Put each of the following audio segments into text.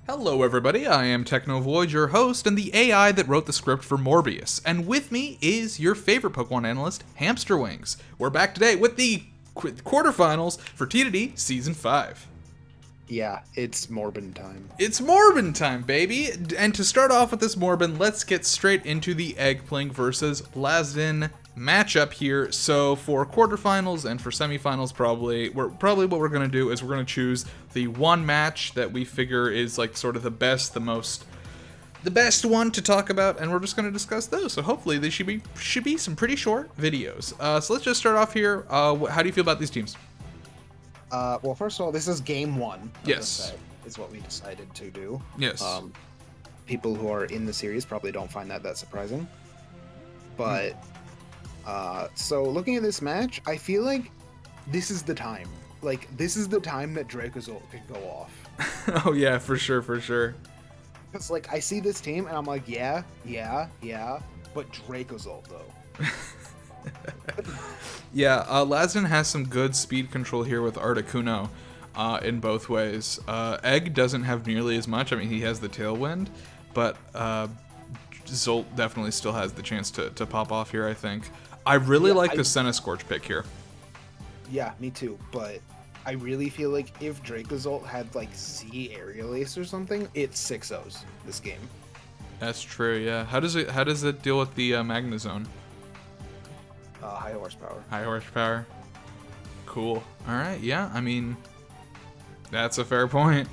Hello everybody, I am TechnoVoid, your host, and the AI that wrote the script for Morbius. And with me is your favorite Pokemon analyst, Hamster Wings. We're back today with the quarterfinals for TDD Season 5. Yeah, it's Morbin time. It's Morbin time, baby! And to start off with this Morbin, let's get straight into the Eggpling versus Lasdin matchup here. So for quarterfinals and for semifinals, probably what we're gonna do is we're gonna choose the one match that we figure is like sort of the best one to talk about, and we're just gonna discuss those. So hopefully they should be some pretty short videos. So let's just start off here. How do you feel about these teams? Well, first of all, this is game one of Yes. the set, is what we decided to do. Yes. People who are in the series probably don't find that surprising. But, so looking at this match, I feel like this is the time. Like, this is the time that Dracozolt can go off. Oh yeah, for sure. Because, like, I see this team, and I'm like, yeah, but Dracozolt, though. Yeah, Lasdin has some good speed control here with Articuno in both ways. Egg doesn't have nearly as much. I mean, he has the Tailwind, but Zolt definitely still has the chance to pop off here, I think. I really like the Scorch pick here. Yeah, me too, but I really feel like if Dracozolt had, like, Z Aerial Ace or something, it's 6-0s this game. That's true, yeah. How does it deal with the Magnezone? High horsepower. High horsepower. Cool. Alright, yeah, I mean, that's a fair point.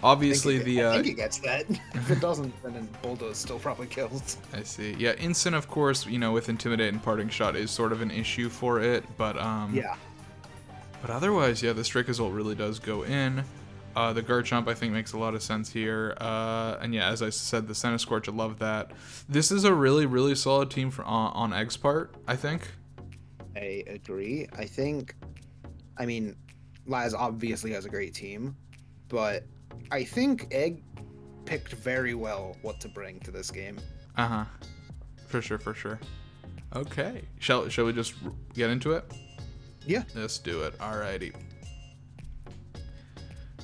Obviously, I think it gets that. If it doesn't, then Bulldoze still probably kills. I see. Yeah, Incin, of course, with Intimidate and Parting Shot is sort of an issue for it, but yeah. But otherwise, yeah, the Dracozolt really does go in. The Garchomp, I think, makes a lot of sense here. And yeah, as I said, the Scorch, I love that. This is a really, really solid team on Egg's part, I think. I agree. I mean, Laz obviously has a great team, but I think Egg picked very well what to bring to this game. Uh-huh. For sure. Okay. Shall we just get into it? Yeah. Let's do it. Alrighty.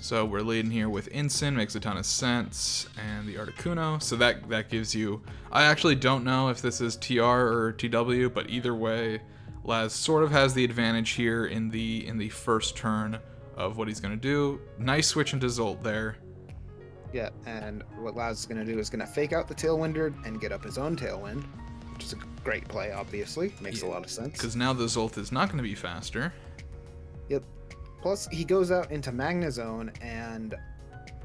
So we're leading here with Incin, makes a ton of sense, and the Articuno. So that gives you... I actually don't know if this is TR or TW, but either way, Laz sort of has the advantage here in the first turn of what he's going to do. Nice switch into Zolt there. Yeah, and what Laz is going to do is going to fake out the Tailwinder and get up his own Tailwind, which is a great play, obviously. Makes a lot of sense. Because now the Zolt is not going to be faster. Yep. Plus, he goes out into Magnezone, and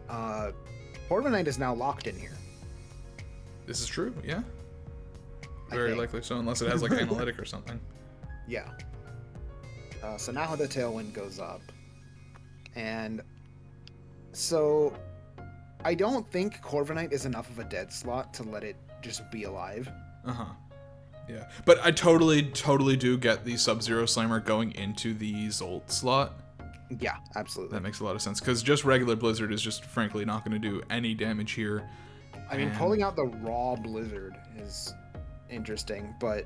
Corviknight is now locked in here. This is true, yeah. Very likely so, unless it has like Analytic or something. Yeah. So now the Tailwind goes up. And so I don't think Corviknight is enough of a dead slot to let it just be alive. Uh-huh. Yeah. But I totally do get the Sub-Zero Slammer going into the Zolt slot. Yeah, absolutely. That makes a lot of sense, because just regular Blizzard is just frankly not going to do any damage here. I mean, pulling out the raw Blizzard is interesting, but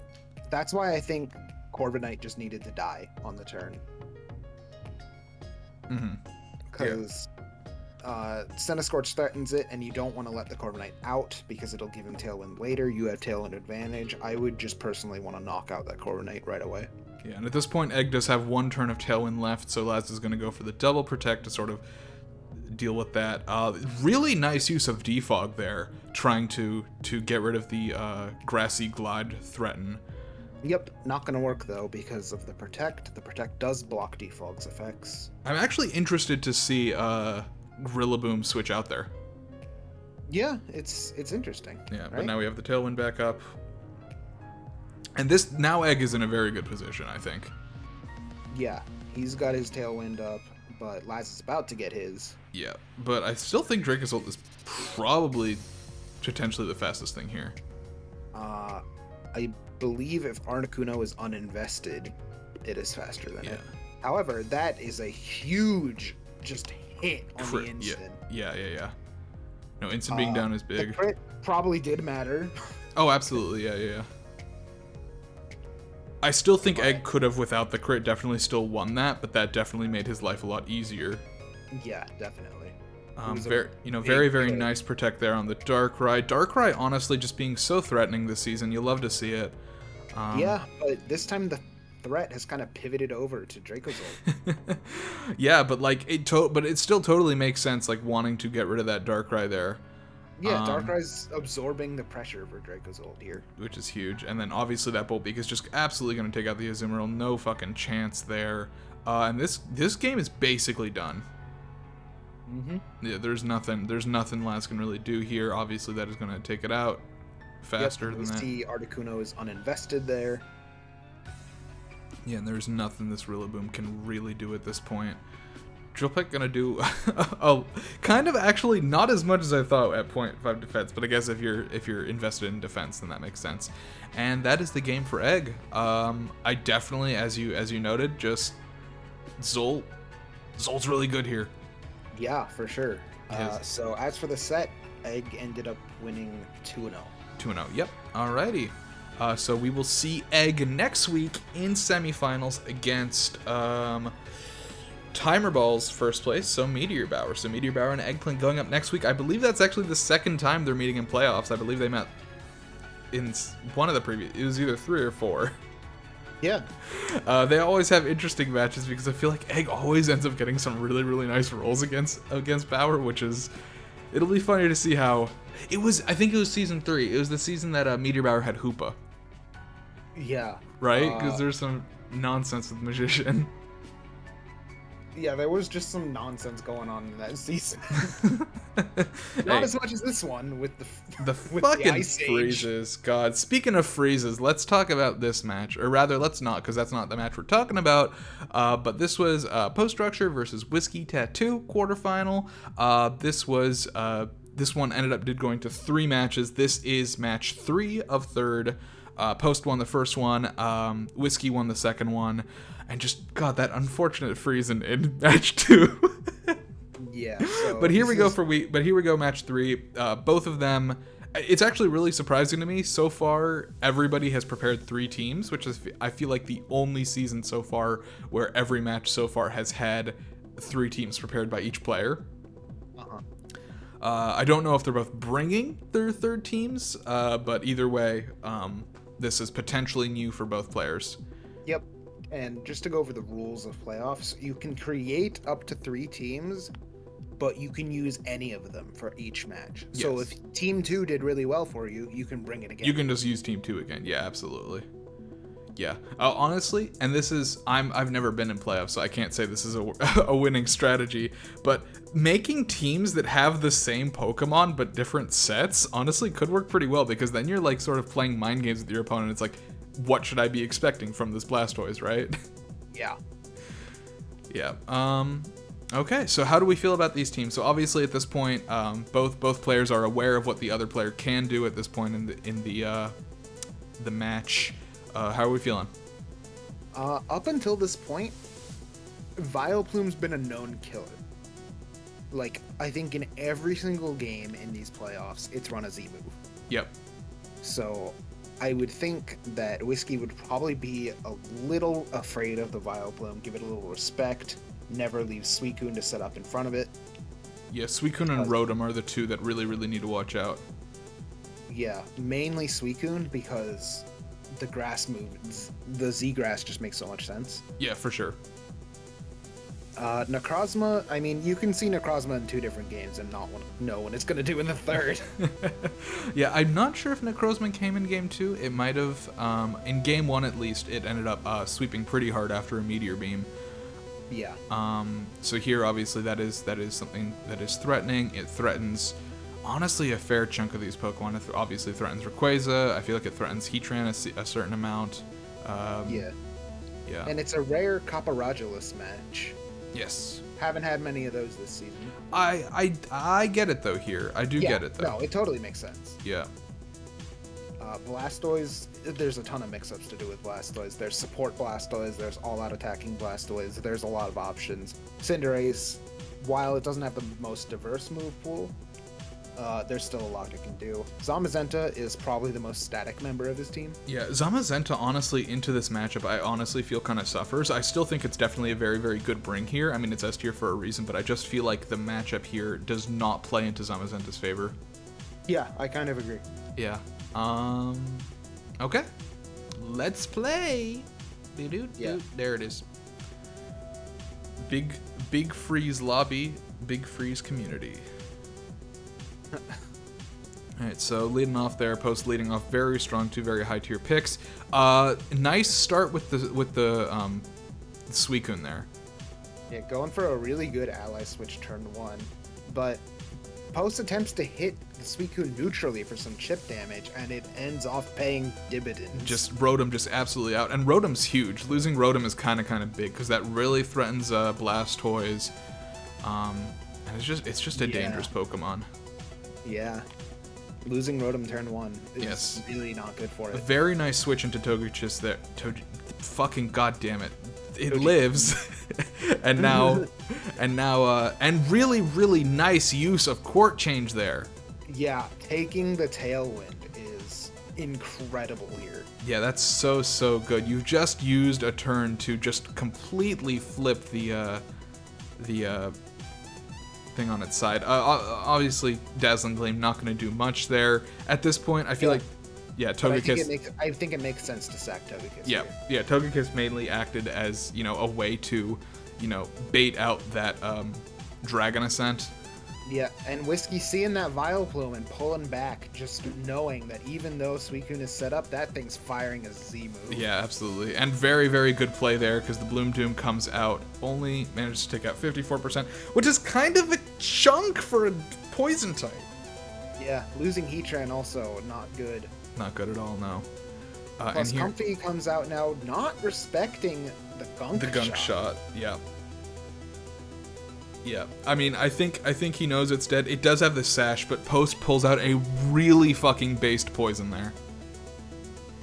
that's why I think Corviknight just needed to die on the turn. Because Scorch threatens it, and you don't want to let the Corviknight out because it'll give him Tailwind later. You have Tailwind advantage. I would just personally want to knock out that Corviknight right away. Yeah, and at this point, Egg does have one turn of Tailwind left, so Laz is going to go for the double protect to sort of deal with that. Really nice use of Defog there, trying to get rid of the Grassy Glide threaten. Yep, not going to work though because of the protect. The protect does block Defog's effects. I'm actually interested to see Rillaboom switch out there. Yeah, it's interesting. Yeah, right? But now we have the Tailwind back up. And this, now Egg is in a very good position, I think. Yeah, he's got his Tailwind up, but Laz is about to get his. Yeah, but I still think Dracozolt is probably potentially the fastest thing here. I believe if Articuno is uninvested, it is faster than it. However, that is a huge just hit on the instant. Yeah. No, instant being down is big. The crit probably did matter. Oh, absolutely, yeah. I still think Egg could have, without the crit, definitely still won that, but that definitely made his life a lot easier. Yeah, definitely. Very nice protect there on the Darkrai. Darkrai honestly just being so threatening this season. You love to see it. Yeah, but this time the threat has kind of pivoted over to Dracozolt. Yeah, but like but it still totally makes sense, like wanting to get rid of that Darkrai there. Yeah, Darkrai's absorbing the pressure for Dracozolt here, which is huge. And then obviously that Bolt Beak is just absolutely going to take out the Azumarill. No fucking chance there. And this game is basically done. Yeah, there's nothing Laz can really do here. Obviously that is going to take it out faster than that. See Articuno is uninvested there. Yeah, and there's nothing this Rillaboom can really do at this point. Drill Peck gonna do kind of actually not as much as I thought at 0.5 defense, but I guess if you're invested in defense, then that makes sense. And that is the game for Egg. I definitely, as you noted, just Zolt's really good here. Yeah, for sure. So as for the set, Egg ended up winning 2-0. 2-0. Yep. Alrighty. So we will see Egg next week in semifinals against Timer Ball's first place, so Meteor Bower. So Meteor Bower and Eggplant going up next week. I believe that's actually the second time they're meeting in playoffs. I believe they met in one of the previous. It was either 3 or 4. Yeah. They always have interesting matches because I feel like Egg always ends up getting some really, really nice rolls against Bower, which is... It'll be funny to see how... It was... I think it was season 3. It was the season that Meteor Bower had Hoopa. Yeah. Right? Because there's some nonsense with Magician. Yeah, there was just some nonsense going on in that season. Not as much as this one with the fucking freezes. God, speaking of freezes, let's talk about this match, or rather, let's not, because that's not the match we're talking about. But this was Post Structure versus Whiskey Tattoo quarterfinal. This one did going to 3 matches. This is match 3 of 3rd. Post won the first one. Whiskey won the second one. And just, God, that unfortunate freeze in match 2. Yeah. So but here we go, match 3. Both of them, it's actually really surprising to me. So far, everybody has prepared 3 teams, which is, I feel like, the only season so far where every match so far has had 3 teams prepared by each player. I don't know if they're both bringing their 3rd teams, but either way, this is potentially new for both players. Yep. And just to go over the rules of playoffs, you can create up to 3 teams, but you can use any of them for each match. Yes. So if Team 2 did really well for you, you can bring it again. You can just use Team 2 again. Yeah, absolutely. Yeah. Honestly, and this is, I've never been in playoffs, so I can't say this is a winning strategy, but making teams that have the same Pokemon but different sets honestly could work pretty well, because then you're like sort of playing mind games with your opponent. It's like, what should I be expecting from this Blastoise, right? Yeah. Yeah. Okay, so how do we feel about these teams? So obviously at this point, both players are aware of what the other player can do at this point in the match. How are we feeling? Up until this point, Vileplume's been a known killer. Like, I think in every single game in these playoffs, it's run a Z move. Yep. So I would think that Whiskey would probably be a little afraid of the Vileplume, give it a little respect, never leave Suicune to set up in front of it. Yeah, Suicune and Rotom are the 2 that really, really need to watch out. Yeah, mainly Suicune, because the grass moves, the Z grass just makes so much sense. Yeah, for sure. Necrozma, I mean, you can see Necrozma in 2 different games and not know what it's going to do in the 3rd. Yeah, I'm not sure if Necrozma came in game 2. It might have. In game 1, at least, it ended up sweeping pretty hard after a Meteor Beam. Yeah. So here, obviously, that is something that is threatening. It threatens, honestly, a fair chunk of these Pokemon. It obviously threatens Rayquaza. I feel like it threatens Heatran a certain amount. Yeah. Yeah. And it's a rare Caparagulus match. Yes. Haven't had many of those this season. I get it though here. I do get it though. No, it totally makes sense. Yeah. Blastoise, there's a ton of mix-ups to do with Blastoise. There's support Blastoise, there's all-out attacking Blastoise, there's a lot of options. Cinderace, while it doesn't have the most diverse move pool, there's still a lot it can do. Zamazenta is probably the most static member of his team. Yeah, Zamazenta, honestly, into this matchup, I honestly feel kind of suffers. I still think it's definitely a very, very good bring here. I mean, it's S tier for a reason, but I just feel like the matchup here does not play into Zamazenta's favor. Yeah, I kind of agree. Yeah. Okay. Let's play. Yeah. There it is. Big Freeze lobby, Big Freeze community. Alright, so leading off there, Post leading off very strong, two very high tier picks. Nice start with the Suicune there. Yeah, going for a really good ally switch turn 1, but Post attempts to hit the Suicune neutrally for some chip damage, and it ends off paying dividends. Just Rotom just absolutely out, and Rotom's huge. Losing Rotom is kind of big because that really threatens Blastoise, and it's just a dangerous Pokemon. Yeah. Losing Rotom turn 1 is Yes. really not good for A it. very nice switch into Togekiss there. Fucking goddamn it lives. and really nice use of court change there. Yeah, taking the Tailwind is incredible here. Yeah, that's so good. You've just used a turn to just completely flip the thing on its side. Obviously, Dazzling Gleam not going to do much there. At this point, I feel like, yeah, Togekiss... I think it makes sense to sack Togekiss here. Yeah, Togekiss mainly acted as, a way to, bait out that Dragon Ascent. Yeah, and Whiskey seeing that Vileplume and pulling back, just knowing that even though Suicune is set up, that thing's firing a Z move. Yeah, absolutely. And very, very good play there, because the Bloom Doom comes out, only managed to take out 54%, which is kind of a chunk for a Poison type. Yeah, losing Heatran also not good. Not good at all, no. Plus, Comfy comes out now not respecting the Gunk shot. Yeah. Yeah, I mean, I think he knows it's dead. It does have the sash, but Post pulls out a really fucking based poison there.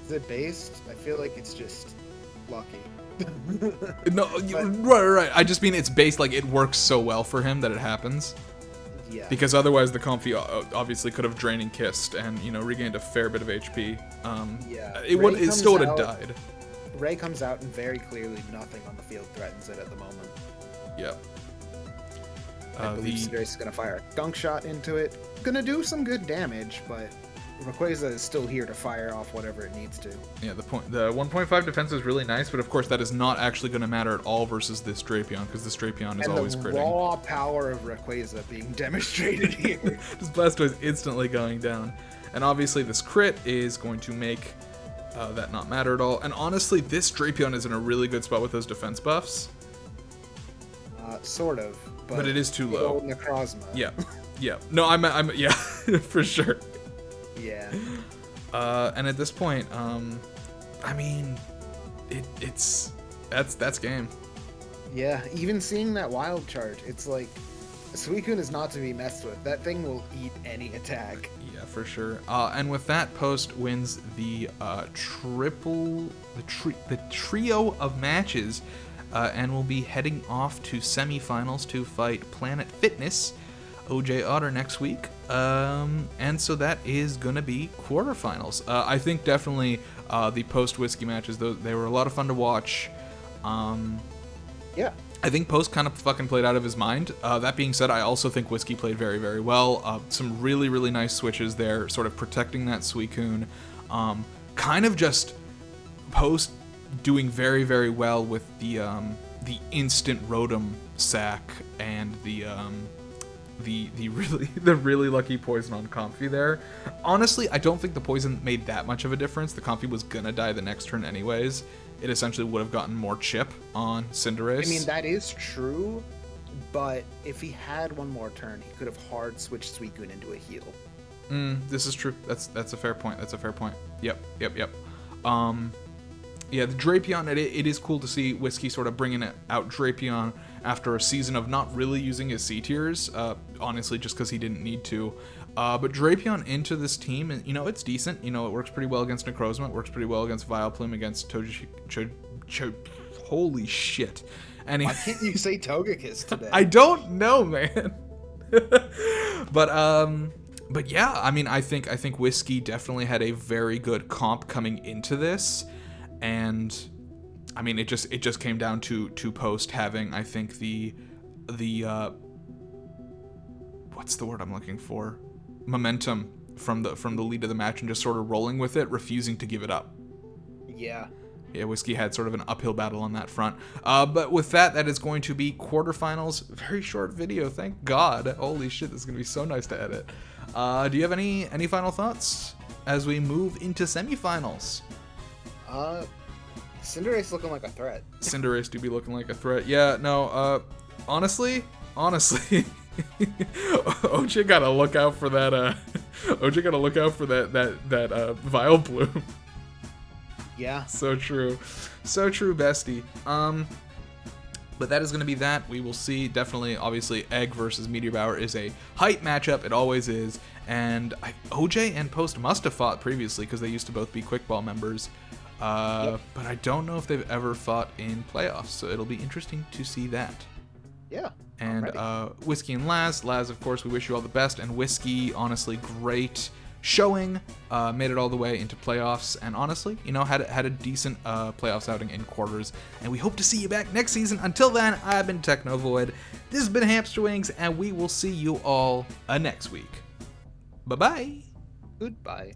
Is it based? I feel like it's just lucky. No, right. I just mean it's based, like, it works so well for him that it happens. Yeah. Because otherwise the Comfy obviously could have Draining Kissed and, regained a fair bit of HP. Yeah. It still would have died. Ray comes out and very clearly nothing on the field threatens it at the moment. Yeah. I believe Cinderace is going to fire a Gunk Shot into it. Going to do some good damage, but Rayquaza is still here to fire off whatever it needs to. Yeah, the 1.5 defense is really nice, but of course that is not actually going to matter at all versus this Drapion, because this Drapion is always critting. And the raw power of Rayquaza being demonstrated here. This Blastoise instantly going down. And obviously this crit is going to make that not matter at all. And honestly, this Drapion is in a really good spot with those defense buffs. Sort of. But it is too low. Necrozma. Yeah. No, I'm yeah, for sure. Yeah. And at this point, I mean, that's game. Yeah, even seeing that wild charge, it's like Suicune is not to be messed with. That thing will eat any attack. Yeah, for sure. And with that, Post wins the trio of matches. And we'll be heading off to semifinals to fight Planet Fitness, OJ Otter next week. And so that is going to be quarterfinals. I think definitely the Post Whiskey matches, they were a lot of fun to watch. Yeah. I think Post kind of fucking played out of his mind. That being said, I also think Whiskey played very, very well. Some really, really nice switches there, sort of protecting that Suicune. Kind of just Post doing very, very well with the instant Rotom sack and the really lucky poison on Comfy there. Honestly, I don't think the poison made that much of a difference. The Comfy was gonna die the next turn anyways. It essentially would have gotten more chip on Cinderace. I mean, that is true, but if he had one more turn, he could have hard switched Suicune into a heal. This is true. That's a fair point. Yep. Yeah, the Drapion, it is cool to see Whiskey sort of bringing out Drapion after a season of not really using his C tiers, honestly, just because he didn't need to. But Drapion into this team, and it's decent. It works pretty well against Necrozma. It works pretty well against Vileplume, against holy shit. And Why can't you say Togekiss today? I don't know, man. But But yeah, I mean, I think Whiskey definitely had a very good comp coming into this, and I mean, it just came down to Post having, I think, the what's the word I'm looking for? Momentum from the lead of the match and just sort of rolling with it, refusing to give it up. Yeah. Yeah, Whiskey had sort of an uphill battle on that front. But with that, that is going to be quarterfinals. Very short video, thank God. Holy shit, this is going to be so nice to edit. Do you have any final thoughts as we move into semifinals? Cinderace looking like a threat. Cinderace do be looking like a threat. Yeah, no, honestly, OJ gotta look out for that, OJ gotta look out for that Vile Bloom. Yeah. So true, bestie. But that is going to be that. We will see. Definitely, obviously, Egg versus Meteor Bower is a hype matchup. It always is. And OJ and Post must have fought previously because they used to both be Quickball members. Yep. But I don't know if they've ever fought in playoffs, so it'll be interesting to see that. Yeah. And Whiskey and Laz, of course, we wish you all the best. And Whiskey, honestly, great showing, made it all the way into playoffs, and honestly, had a decent playoffs outing in quarters. And we hope to see you back next season. Until then, I've been Technovoid. This has been Hamster Wings, and we will see you all next week. Bye bye. Goodbye.